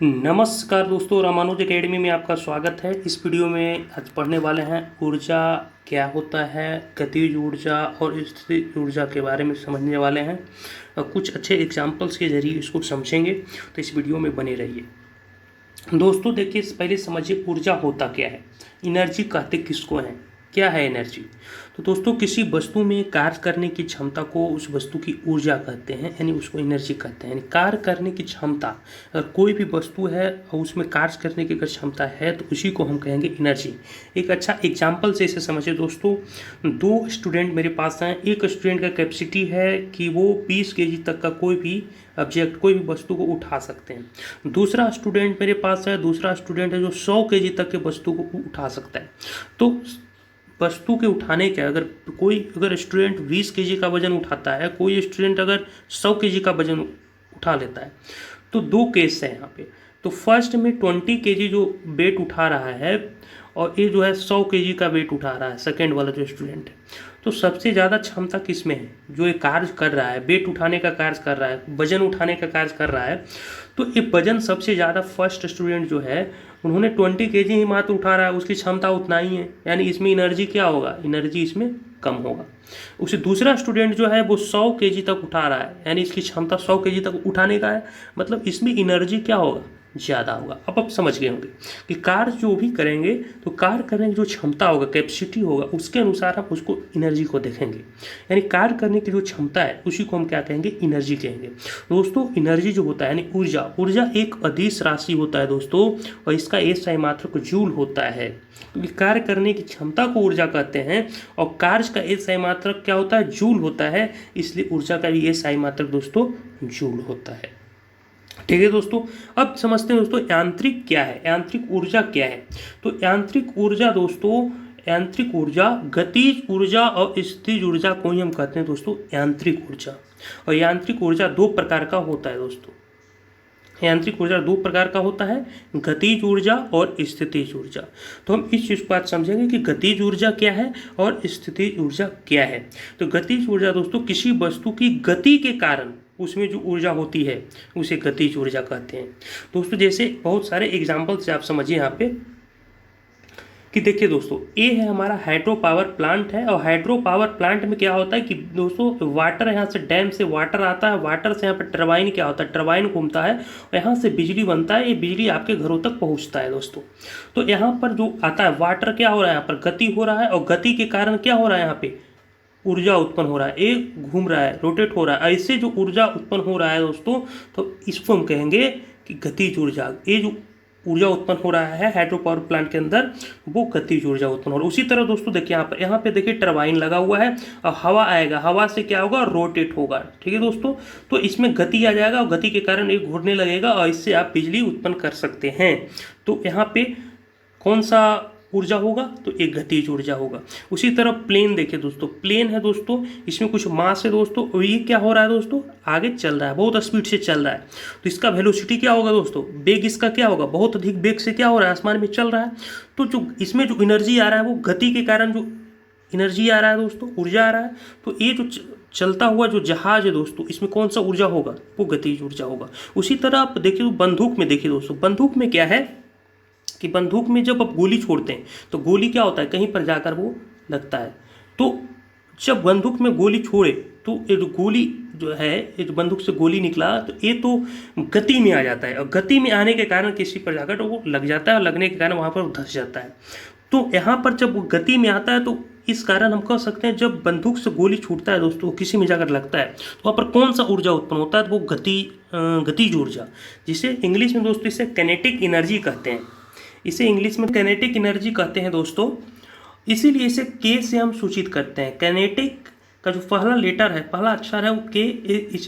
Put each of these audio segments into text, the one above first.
नमस्कार दोस्तों, रामानुज एकेडमी में आपका स्वागत है। इस वीडियो में आज पढ़ने वाले हैं ऊर्जा क्या होता है, गतिज ऊर्जा और स्थितिज ऊर्जा के बारे में समझने वाले हैं और कुछ अच्छे एग्जाम्पल्स के जरिए इसको समझेंगे। तो इस वीडियो में बने रहिए। दोस्तों देखिए, पहले समझिए ऊर्जा होता क्या है। एनर्जी कहते किसको हैं, क्या है एनर्जी। तो दोस्तों किसी वस्तु में कार्य करने की क्षमता को उस वस्तु की ऊर्जा कहते हैं, यानी उसको एनर्जी कहते हैं। यानी कार्य करने की क्षमता, अगर कोई भी वस्तु है और उसमें कार्य करने की अगर क्षमता है तो उसी को हम कहेंगे एनर्जी। एक अच्छा एग्जाम्पल से इसे समझिए दोस्तों। दो स्टूडेंट मेरे पास हैं। एक स्टूडेंट का कैपेसिटी है कि वो 20 केजी तक का कोई भी ऑब्जेक्ट, कोई भी वस्तु को उठा सकते हैं। दूसरा स्टूडेंट मेरे पास है, दूसरा स्टूडेंट है जो 100 केजी तक के वस्तु को उठा सकता है। तो वस्तु के उठाने के अगर स्टूडेंट 20 केजी का वजन उठाता है, कोई स्टूडेंट अगर 100 केजी का वजन उठा लेता है, तो दो केस है यहाँ पे। तो फर्स्ट में 20 केजी जो वेट उठा रहा है और ये जो है 100 केजी का वेट उठा रहा है, सेकेंड वाला जो स्टूडेंट है। तो सबसे ज़्यादा क्षमता किस में है, जो ये कार्य कर रहा है, वेट उठाने का कार्य कर रहा है, वजन उठाने का कार्य कर रहा है। तो ये वजन सबसे ज़्यादा फर्स्ट स्टूडेंट जो है, उन्होंने 20 केजी ही मात्र उठा रहा है, उसकी क्षमता उतना ही है। यानी इसमें एनर्जी क्या होगा, एनर्जी इसमें कम होगा। उसे दूसरा स्टूडेंट जो है वो 100 केजी तक उठा रहा है, यानी इसकी क्षमता 100 केजी तक उठाने का है, मतलब इसमें एनर्जी क्या होगा, ज़्यादा होगा। अब आप समझ गए होंगे कि कार्य जो भी करेंगे तो कार्य करने की जो क्षमता होगा, कैपेसिटी होगा, उसके अनुसार हम उसको एनर्जी को देखेंगे। यानी कार्य करने की जो क्षमता है उसी को हम क्या कहेंगे, एनर्जी कहेंगे। दोस्तों एनर्जी जो होता है यानी ऊर्जा एक अदिश राशि होता है दोस्तों, और इसका एसआई मात्रक जूल होता है। क्योंकि कार्य करने की क्षमता को ऊर्जा कहते हैं और कार्य का एसआई मात्रक क्या होता है, जूल होता है। इसलिए ऊर्जा का भी एसआई मात्रक दोस्तों जूल होता है। ठीक है दोस्तों, अब समझते हैं दोस्तों यांत्रिक क्या है, यांत्रिक ऊर्जा क्या है। तो यांत्रिक ऊर्जा दोस्तों, यांत्रिक ऊर्जा, गतिज ऊर्जा और स्थितिज ऊर्जा को ही हम कहते हैं दोस्तों यांत्रिक ऊर्जा। और यांत्रिक ऊर्जा दो प्रकार का होता है दोस्तों। यांत्रिक ऊर्जा दो प्रकार का होता है, गतिज ऊर्जा और स्थितिज ऊर्जा। तो हम इस चीज़ को आज समझेंगे कि गतिज ऊर्जा क्या है और स्थितिज ऊर्जा क्या है। तो गतिज ऊर्जा दोस्तों किसी वस्तु की गति के कारण उसमें जो ऊर्जा होती है उसे गतिज ऊर्जा कहते हैं। दोस्तों जैसे बहुत सारे एग्जाम्पल से आप समझिए यहाँ पे कि देखिए दोस्तों, ये है हमारा हाइड्रो पावर प्लांट है। और हाइड्रो पावर प्लांट में क्या होता है कि दोस्तों वाटर, यहाँ से डैम से वाटर आता है, वाटर से यहाँ पर टरबाइन क्या होता है, टरबाइन घूमता है और यहाँ से बिजली बनता है। ये बिजली आपके घरों तक पहुँचता है दोस्तों। तो यहाँ पर जो आता है वाटर, क्या हो रहा है, यहाँ पर गति हो रहा है और गति के कारण क्या हो रहा है, यहाँ पे ऊर्जा उत्पन्न हो रहा है। एक घूम रहा है, रोटेट हो रहा है। ऐसे जो ऊर्जा उत्पन्न हो रहा है दोस्तों, तो इसको हम कहेंगे कि गतिज ऊर्जा। ये जो ऊर्जा उत्पन्न हो रहा है हाइड्रो पावर प्लांट के अंदर, वो गतिज ऊर्जा उत्पन्न हो रहा है। उसी तरह दोस्तों देखिए यहाँ पे देखिए टरबाइन लगा हुआ है और हवा आएगा, हवा से क्या होगा, रोटेट होगा। ठीक है दोस्तों, तो इसमें गति आ जाएगा और गति के कारण ये घूमने लगेगा और इससे आप बिजली उत्पन्न कर सकते हैं। तो यहाँ पे कौन सा ऊर्जा होगा, तो एक गतिज ऊर्जा होगा। उसी तरह प्लेन देखिए दोस्तों, प्लेन है दोस्तों, इसमें कुछ मास है दोस्तों और ये क्या हो रहा है दोस्तों, आगे चल रहा है, बहुत स्पीड से चल रहा है। तो इसका वेलोसिटी क्या होगा दोस्तों, वेग इसका क्या होगा, बहुत अधिक वेग से क्या हो रहा है, आसमान में चल रहा है। तो जो इसमें जो एनर्जी आ रहा है वो गति के कारण जो एनर्जी आ रहा है दोस्तों, ऊर्जा आ रहा है। तो ये जो चलता हुआ जो जहाज है दोस्तों, इसमें कौन सा ऊर्जा होगा, वो गतिज ऊर्जा होगा। उसी तरह आप देखिए तो बंदूक में देखिए दोस्तों, बंदूक में क्या है कि बंदूक में जब आप गोली छोड़ते हैं तो गोली क्या होता है, कहीं पर जाकर वो लगता है। तो जब बंदूक में गोली छोड़े तो ये जो गोली जो है, ये जो बंदूक से गोली निकला, तो ये तो गति में आ जाता है और गति में आने के कारण किसी पर जाकर तो वो लग जाता है और लगने के कारण वहाँ पर धंस जाता है। तो यहाँ पर जब वो गति में आता है तो इस कारण हम कह सकते हैं जब बंदूक से गोली छूटता है दोस्तों, किसी में जाकर लगता है, तो वहाँ पर कौन सा ऊर्जा उत्पन्न होता है, तो वो गतिज ऊर्जा, जिसे इंग्लिश में दोस्तों इसे कैनेटिक एनर्जी कहते हैं। इसे इंग्लिश में कैनेटिक एनर्जी कहते हैं दोस्तों। इसीलिए इसे के से हम सूचित करते हैं। कैनेटिक का जो पहला लेटर है, पहला अक्षर है वो के,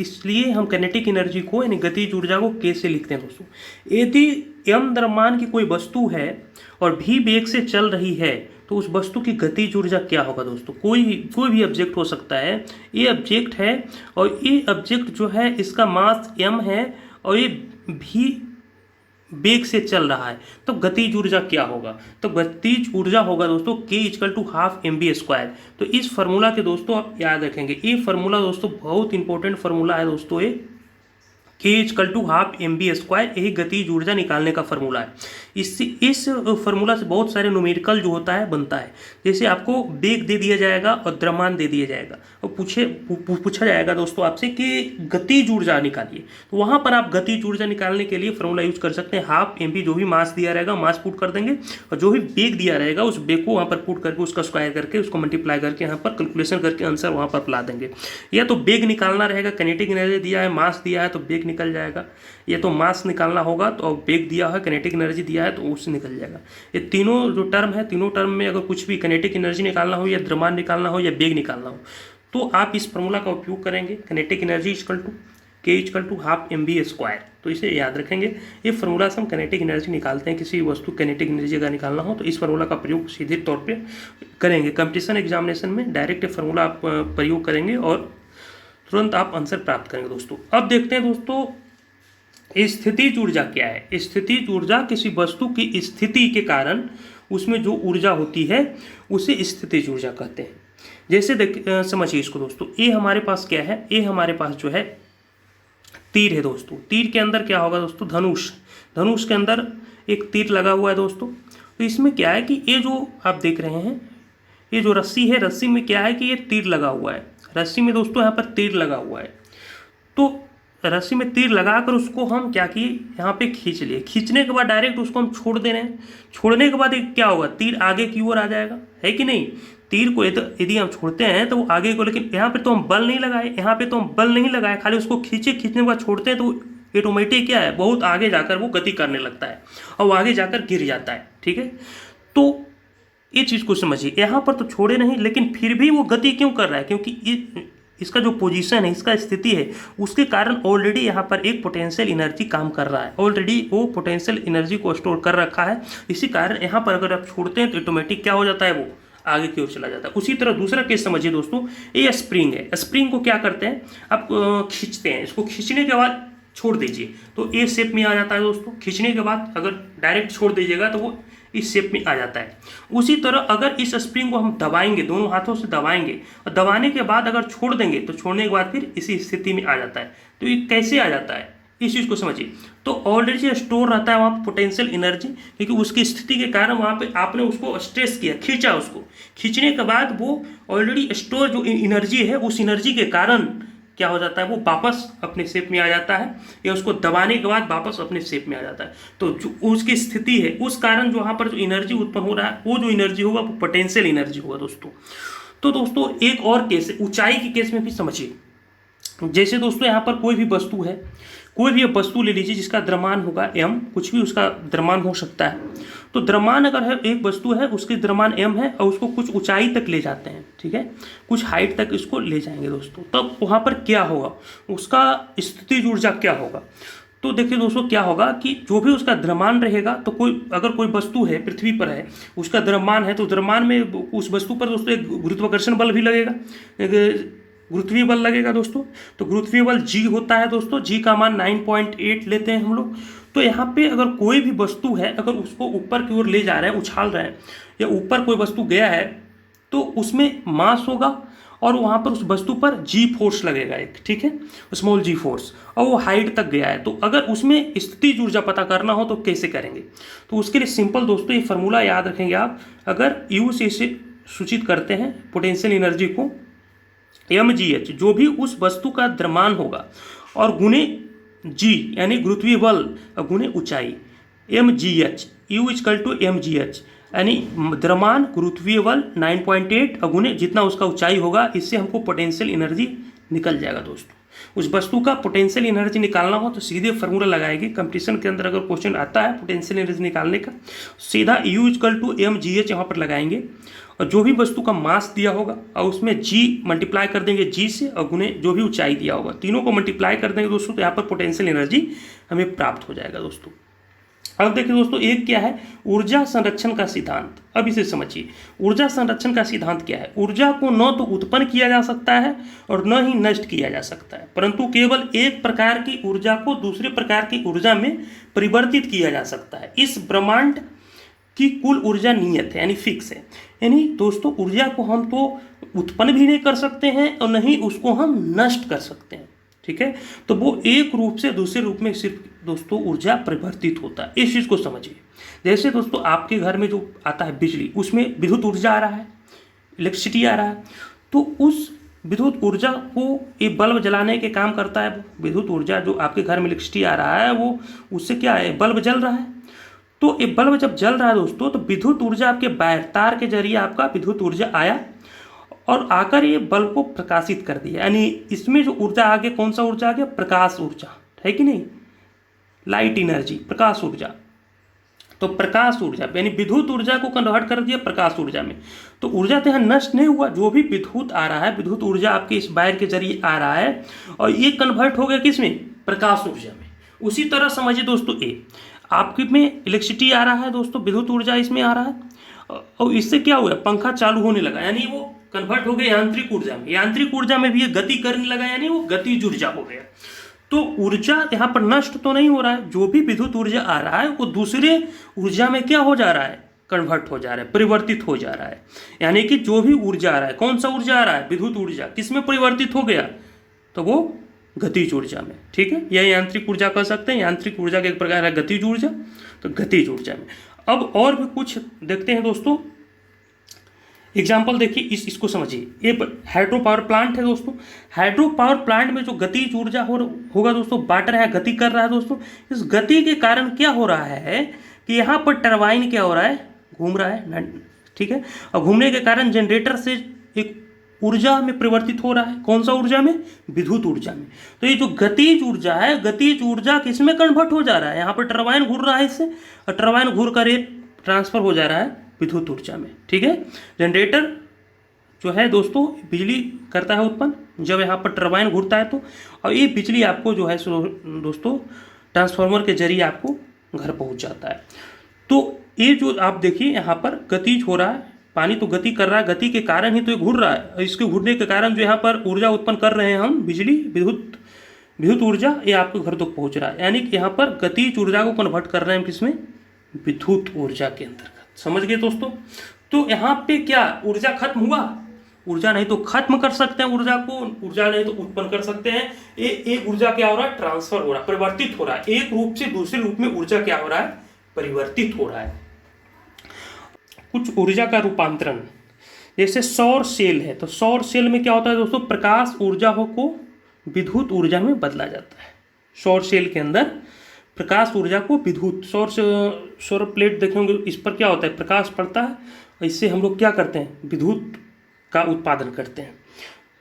इसलिए हम कैनेटिक एनर्जी को यानी गतिज ऊर्जा को के से लिखते हैं दोस्तों। यदि एम द्रव्यमान की कोई वस्तु है और भी वेग से चल रही है तो उस वस्तु की गतिज ऊर्जा क्या होगा दोस्तों। कोई भी ऑब्जेक्ट हो सकता है, ये ऑब्जेक्ट है और ये ऑब्जेक्ट जो है इसका मास m है और ये भी वेग से चल रहा है, तो गतिज ऊर्जा क्या होगा, तो गतिज ऊर्जा होगा दोस्तों K=12 तो इस फार्मूला के दोस्तों आप याद रखेंगे। ये फार्मूला दोस्तों बहुत इंपॉर्टेंट फार्मूला है दोस्तों ये, K=12 यही गतिज ऊर्जा निकालने का फॉर्मूला है। इस फॉर्मूला से बहुत सारे न्यूमेरिकल जो होता है बनता है। जैसे आपको वेग दे दिया जाएगा और द्रव्यमान दे दिया जाएगा और पूछा जाएगा दोस्तों आपसे कि गतिज ऊर्जा निकालिए, तो वहाँ पर आप गतिज ऊर्जा निकालने के लिए फॉर्मूला यूज कर सकते हैं। 12 mv जो भी मास दिया रहेगा मास पुट कर देंगे और जो भी वेग दिया रहेगा उस वेग को वहाँ पर पुट करके उसका स्क्वायर करके उसको मल्टीप्लाई करके यहाँ पर कैलकुलेशन करके आंसर वहाँ पर ला देंगे। या तो वेग निकालना रहेगा, काइनेटिक एनर्जी दिया है, मास दिया है तो वेग निकल जाएगा, या तो मास निकालना होगा तो वेग दिया है, काइनेटिक एनर्जी दिया है तो उससे निकल जाएगा। ये तीनों जो टर्म है, तीनों टर्म में अगर कुछ भी काइनेटिक एनर्जी निकालना हो या द्रव्यमान निकालना हो या वेग निकालना हो तो आप इस फॉर्मूला का उपयोग करेंगे। Kinetic energy K=12 mv²। तो इसे याद रखेंगे। ये फार्मूला से हम काइनेटिक एनर्जी निकालते हैं, किसी वस्तु काइनेटिक एनर्जी अगर निकालना हो तो इस फार्मूला का प्रयोग सीधे तौर पे करेंगे। कंपटीशन एग्जामिनेशन में डायरेक्ट फार्मूला आप प्रयोग करेंगे और तुरंत आप आंसर प्राप्त करेंगे दोस्तों। अब देखते हैं दोस्तों स्थितिज ऊर्जा क्या है। स्थितिज ऊर्जा किसी वस्तु की स्थिति के कारण उसमें जो ऊर्जा होती है उसे स्थितिज ऊर्जा कहते हैं। जैसे समझिए इसको दोस्तों, ये हमारे पास क्या है, ये हमारे पास जो है तीर है दोस्तों। तीर के अंदर क्या होगा दोस्तों, धनुष के अंदर एक तीर लगा हुआ है दोस्तों। तो इसमें क्या है कि ये जो आप देख रहे हैं ये जो रस्सी है, रस्सी में क्या है कि ये तीर लगा हुआ है। रस्सी में दोस्तों यहाँ पर तीर लगा हुआ है, तो रस्सी में तीर लगाकर उसको हम क्या किए, यहाँ पे खींच लिए। खींचने के बाद डायरेक्ट उसको हम छोड़ दे रहे हैं। छोड़ने के बाद क्या होगा, तीर आगे की ओर आ जाएगा, है कि नहीं। तीर को यदि हम छोड़ते हैं तो वो आगे को, लेकिन यहाँ पे तो हम बल नहीं लगाए, यहाँ पे तो हम बल नहीं लगाए, खाली उसको खींचने के बाद छोड़ते हैं तो ऑटोमेटिक क्या है, बहुत आगे जाकर वो गति करने लगता है और वो आगे जाकर गिर जाता है। ठीक है, तो ये चीज़ को समझिए। यहाँ पर तो छोड़े नहीं, लेकिन फिर भी वो गति क्यों कर रहा है, क्योंकि इसका जो पोजीशन है, इसका स्थिति है, उसके कारण ऑलरेडी यहाँ पर एक पोटेंशियल एनर्जी काम कर रहा है। ऑलरेडी वो पोटेंशियल एनर्जी को स्टोर कर रखा है। इसी कारण यहाँ पर अगर आप छोड़ते हैं तो ऑटोमेटिक क्या हो जाता है, वो आगे की ओर चला जाता है। उसी तरह दूसरा केस समझिए दोस्तों, ये स्प्रिंग है। स्प्रिंग को क्या करते हैं, आप खींचते हैं, इसको खींचने के बाद छोड़ दीजिए तो ए शेप में आ जाता है दोस्तों। खींचने के बाद अगर डायरेक्ट छोड़ दीजिएगा तो वो इस शेप में आ जाता है। उसी तरह अगर इस स्प्रिंग को हम दबाएंगे, दोनों हाथों से दबाएंगे और दबाने के बाद अगर छोड़ देंगे तो छोड़ने के बाद फिर इसी स्थिति में आ जाता है। तो ये कैसे आ जाता है, इस चीज़ को समझिए। तो ऑलरेडी स्टोर रहता है वहाँ पर पोटेंशियल एनर्जी, क्योंकि उसकी स्थिति के कारण वहाँ पे आपने उसको स्ट्रेस किया, खींचा। उसको खींचने के बाद वो ऑलरेडी स्टोर जो एनर्जी है, उस एनर्जी के कारण क्या हो जाता है, वो वापस अपने शेप में आ जाता है, या उसको दबाने के बाद वापस अपने शेप में आ जाता है। तो जो उसकी स्थिति है, उस कारण जो वहाँ पर जो एनर्जी उत्पन्न हो रहा है, वो जो एनर्जी होगा वो पोटेंशियल एनर्जी होगा दोस्तों। तो दोस्तों एक और केस है, ऊंचाई के केस में भी समझिए। जैसे दोस्तों यहाँ पर कोई भी वस्तु है, कोई भी वस्तु ले लीजिए जिसका द्रव्यमान होगा m, कुछ भी उसका द्रव्यमान हो सकता है। तो द्रव्यमान अगर है, एक वस्तु है उसकी द्रव्यमान m है और उसको कुछ ऊंचाई तक ले जाते हैं, ठीक है, कुछ हाइट तक इसको ले जाएंगे दोस्तों, तब वहाँ पर क्या होगा, उसका स्थितिज ऊर्जा क्या होगा। तो देखिए दोस्तों क्या होगा कि जो भी उसका द्रव्यमान रहेगा, तो अगर कोई वस्तु है पृथ्वी पर है, उसका द्रव्यमान है, तो द्रव्यमान में उस वस्तु पर दोस्तों एक गुरुत्वाकर्षण बल भी लगेगा, गुरुत्वीय बल लगेगा दोस्तों। तो गुरुत्वीय बल G होता है दोस्तों, G का मान 9.8 लेते हैं हम लोग। तो यहाँ पे अगर कोई भी वस्तु है, अगर उसको ऊपर की ओर ले जा रहे हैं, उछाल रहे हैं, या ऊपर कोई वस्तु गया है, तो उसमें मास होगा और वहाँ पर उस वस्तु पर G फोर्स लगेगा एक, ठीक है, स्मॉल G फोर्स, और वो हाइट तक गया है। तो अगर उसमें स्थितिज ऊर्जा पता करना हो तो कैसे करेंगे, तो उसके लिए सिंपल दोस्तों ये फार्मूला याद रखेंगे आप। अगर U से इसे सूचित करते हैं पोटेंशियल एनर्जी को, mgh जो भी उस वस्तु का द्रव्यमान होगा, और गुणे g यानी गुरुत्वीय बल गुणे ऊंचाई, mgh, U=mgh यानी द्रव्यमान गुरुत्वीय बल 9.8 और गुणे जितना उसका ऊंचाई होगा, इससे हमको पोटेंशियल एनर्जी निकल जाएगा दोस्तों। उस वस्तु का पोटेंशियल एनर्जी निकालना हो तो सीधे फार्मूला लगाएगी। कंपटीशन के अंदर अगर क्वेश्चन आता है पोटेंशियल एनर्जी निकालने का, सीधा U=mgh यहाँ पर लगाएंगे, और जो भी वस्तु का मास दिया होगा और उसमें G मल्टीप्लाई कर देंगे G से, और गुणे जो भी ऊंचाई दिया होगा, तीनों को मल्टीप्लाई कर देंगे दोस्तों, तो यहाँ पर पोटेंशियल एनर्जी हमें प्राप्त हो जाएगा दोस्तों। अब देखिए दोस्तों एक क्या है, ऊर्जा संरक्षण का सिद्धांत। अब इसे समझिए, ऊर्जा संरक्षण का सिद्धांत क्या है। ऊर्जा को न तो उत्पन्न किया जा सकता है और न ही नष्ट किया जा सकता है, परंतु केवल एक प्रकार की ऊर्जा को दूसरे प्रकार की ऊर्जा में परिवर्तित किया जा सकता है। इस ब्रह्मांड की कुल ऊर्जा नियत है, यानी फिक्स है। यानी दोस्तों ऊर्जा को हम तो उत्पन्न भी नहीं कर सकते हैं और न ही उसको हम नष्ट कर सकते हैं, ठीक है। तो वो एक रूप से दूसरे रूप में सिर्फ दोस्तों ऊर्जा परिवर्तित होता है, इस चीज़ को समझिए। जैसे दोस्तों आपके घर में जो आता है बिजली, उसमें विद्युत ऊर्जा आ रहा है, इलेक्ट्रिसिटी आ रहा है, तो उस विद्युत ऊर्जा को ये बल्ब जलाने के काम करता है। विद्युत ऊर्जा जो आपके घर में इलेक्ट्रिसिटी आ रहा है वो उससे क्या है, बल्ब जल रहा है। तो ये बल्ब जब जल रहा है दोस्तों, तो विद्युत ऊर्जा आपके वायर तार के जरिए आपका विद्युत ऊर्जा आया और आकर ये बल्ब को प्रकाशित कर दिया। यानी इसमें जो ऊर्जा आ गया, कौन सा ऊर्जा आ गया, प्रकाश ऊर्जा, है कि नहीं, लाइट एनर्जी, प्रकाश ऊर्जा। तो प्रकाश ऊर्जा यानी विद्युत ऊर्जा को कन्वर्ट कर दिया प्रकाश ऊर्जा में। तो ऊर्जा तो यहाँ नष्ट नहीं हुआ, जो भी विद्युत आ रहा है, विद्युत ऊर्जा आपके इस वायर के जरिए आ रहा है और ये कन्वर्ट हो गया किसमें, प्रकाश ऊर्जा में। उसी तरह समझिए दोस्तों, ए आपके में इलेक्ट्रिसिटी आ रहा है दोस्तों, विद्युत ऊर्जा इसमें आ रहा है और इससे क्या हुआ, पंखा चालू होने लगा, यानी वो कन्वर्ट हो गया यांत्रिक ऊर्जा में। यांत्रिक ऊर्जा में भी ये गति करने लगा, यानी वो गतिज ऊर्जा हो गया। तो ऊर्जा यहाँ पर नष्ट तो नहीं हो रहा है, जो भी विद्युत ऊर्जा आ रहा है वो दूसरे ऊर्जा में क्या हो जा रहा है, कन्वर्ट हो जा रहा है, परिवर्तित हो जा रहा है। यानी कि जो भी ऊर्जा आ रहा है, कौन सा ऊर्जा आ रहा है, विद्युत ऊर्जा, किस में परिवर्तित हो गया, तो वो गतिज ऊर्जा में। ठीक है, यह यांत्रिक ऊर्जा कह सकते हैं। यांत्रिक ऊर्जा का एक प्रकार है गतिज ऊर्जा, तो गतिज ऊर्जा में। अब और भी कुछ देखते हैं दोस्तों, एग्जाम्पल देखिए, इसको समझिए। ये हाइड्रो पावर प्लांट है दोस्तों। हाइड्रो पावर प्लांट में जो गतिज ऊर्जा होगा दोस्तों, वाटर है, गति कर रहा है दोस्तों। इस गति के कारण क्या हो रहा है कि यहाँ पर टरबाइन क्या हो रहा है, घूम रहा है, ठीक है। और घूमने के कारण जनरेटर से एक ऊर्जा में परिवर्तित हो रहा है, कौन सा ऊर्जा में, विद्युत ऊर्जा में। तो ये जो गतिज ऊर्जा है, गतिज ऊर्जा किस में कन्वर्ट हो जा रहा है, यहाँ पर टरबाइन घूर रहा है इससे, और टरबाइन घूर कर ये ट्रांसफर हो जा रहा है विद्युत ऊर्जा में। ठीक है, जनरेटर जो है दोस्तों बिजली करता है उत्पन्न जब यहाँ पर टरबाइन घूरता है तो, और ये बिजली आपको जो है दोस्तों ट्रांसफार्मर के जरिए आपको घर पहुँच जाता है। तो ये जो आप देखिए यहाँ पर गतिज हो रहा है, पानी तो गति कर रहा है, गति के कारण ही तो ये घूर रहा है। इसके घूरने के कारण जो यहाँ पर ऊर्जा उत्पन्न कर रहे हैं हम, बिजली, विद्युत ऊर्जा, ये आपके घर तक पहुँच रहा है। यानी कि यहाँ पर गतिज ऊर्जा को कन्वर्ट कर रहे हैं किसमें, विद्युत ऊर्जा के अंतर्गत। समझ गए दोस्तों। तो यहाँ पे क्या ऊर्जा खत्म हुआ, ऊर्जा नहीं तो खत्म कर सकते हैं ऊर्जा को, ऊर्जा नहीं तो उत्पन्न कर सकते हैं। एक ऊर्जा क्या हो रहा है, ट्रांसफर हो रहा है, परिवर्तित हो रहा है, एक रूप से दूसरे रूप में ऊर्जा क्या हो रहा है, परिवर्तित हो रहा है। कुछ ऊर्जा का रूपांतरण, जैसे सौर सेल है, तो सौर सेल में क्या होता है दोस्तों, प्रकाश ऊर्जा को विद्युत ऊर्जा में बदला जाता है। सौर सेल के अंदर प्रकाश ऊर्जा को विद्युत, सौर प्लेट देखेंगे, इस पर क्या होता है, प्रकाश पड़ता है, इससे हम लोग क्या करते हैं, विद्युत का उत्पादन करते हैं।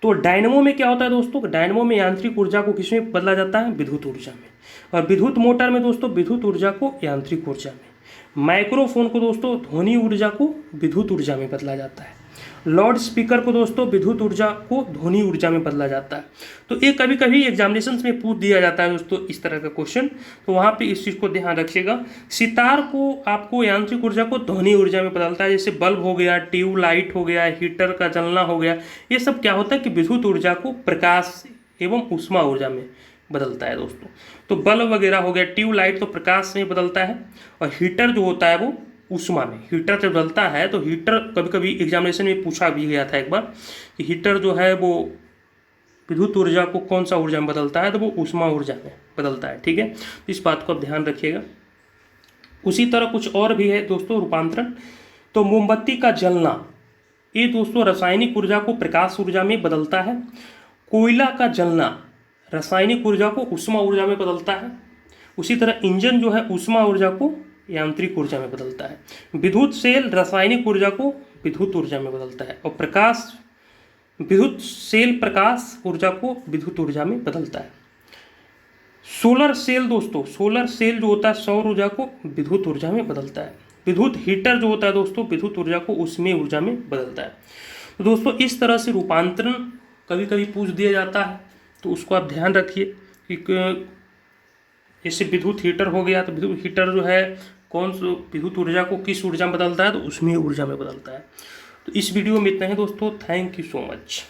तो डायनमो में क्या होता है दोस्तों, डायनमो में यांत्रिक ऊर्जा को किसमें बदला जाता है, विद्युत ऊर्जा में। और विद्युत मोटर में दोस्तों विद्युत ऊर्जा को यांत्रिक ऊर्जा में। माइक्रोफोन को दोस्तों ध्वनि ऊर्जा को विद्युत ऊर्जा में बदला जाता है। लाउड स्पीकर को दोस्तों विद्युत ऊर्जा को ध्वनि ऊर्जा में बदला जाता है। तो ये कभी कभी एग्जामिनेशन में पूछ दिया जाता है दोस्तों इस तरह का क्वेश्चन, तो वहाँ पे इस चीज़ को ध्यान रखिएगा। सितार को आपको यांत्रिक ऊर्जा को ध्वनि ऊर्जा में बदलता है, जैसे बल्ब हो गया, ट्यूब लाइट हो गया, हीटर का जलना हो गया, ये सब क्या होता है कि विद्युत ऊर्जा को प्रकाश एवं ऊष्मा ऊर्जा में बदलता है दोस्तों। तो बल्ब वगैरह हो गया, ट्यूब लाइट तो प्रकाश में बदलता है, और हीटर जो होता है वो ऊष्मा में। हीटर जब बदलता है तो हीटर कभी कभी एग्जामिनेशन में पूछा भी गया था एक बार कि हीटर जो है वो विद्युत ऊर्जा को कौन सा ऊर्जा में बदलता है, तो वो ऊष्मा ऊर्जा में बदलता है। ठीक है, तो इस बात को आप ध्यान रखिएगा। उसी तरह कुछ और भी है दोस्तों रूपांतरण। तो मोमबत्ती का जलना, ये दोस्तों रासायनिक ऊर्जा को प्रकाश ऊर्जा में बदलता है। कोयला का जलना रासायनिक ऊर्जा को ऊष्मा ऊर्जा में बदलता है। उसी तरह इंजन जो है ऊष्मा ऊर्जा को यांत्रिक ऊर्जा में बदलता है। विद्युत सेल रासायनिक ऊर्जा को विद्युत ऊर्जा में बदलता है, और विद्युत सेल प्रकाश ऊर्जा को विद्युत ऊर्जा में बदलता है। सोलर सेल दोस्तों, सोलर सेल जो होता है सौर ऊर्जा को विद्युत ऊर्जा में बदलता है। विद्युत हीटर जो होता है दोस्तों विद्युत ऊर्जा को ऊष्मीय ऊर्जा में बदलता है। तो दोस्तों इस तरह से रूपांतरण कभी कभी पूछ दिया जाता है, तो उसको आप ध्यान रखिए कि जैसे विद्युत हीटर हो गया, तो विद्युत हीटर जो है कौन सा विद्युत ऊर्जा को किस ऊर्जा में बदलता है, तो ऊष्मीय ऊर्जा में बदलता है। तो इस वीडियो में इतना ही दोस्तों, थैंक यू सो मच।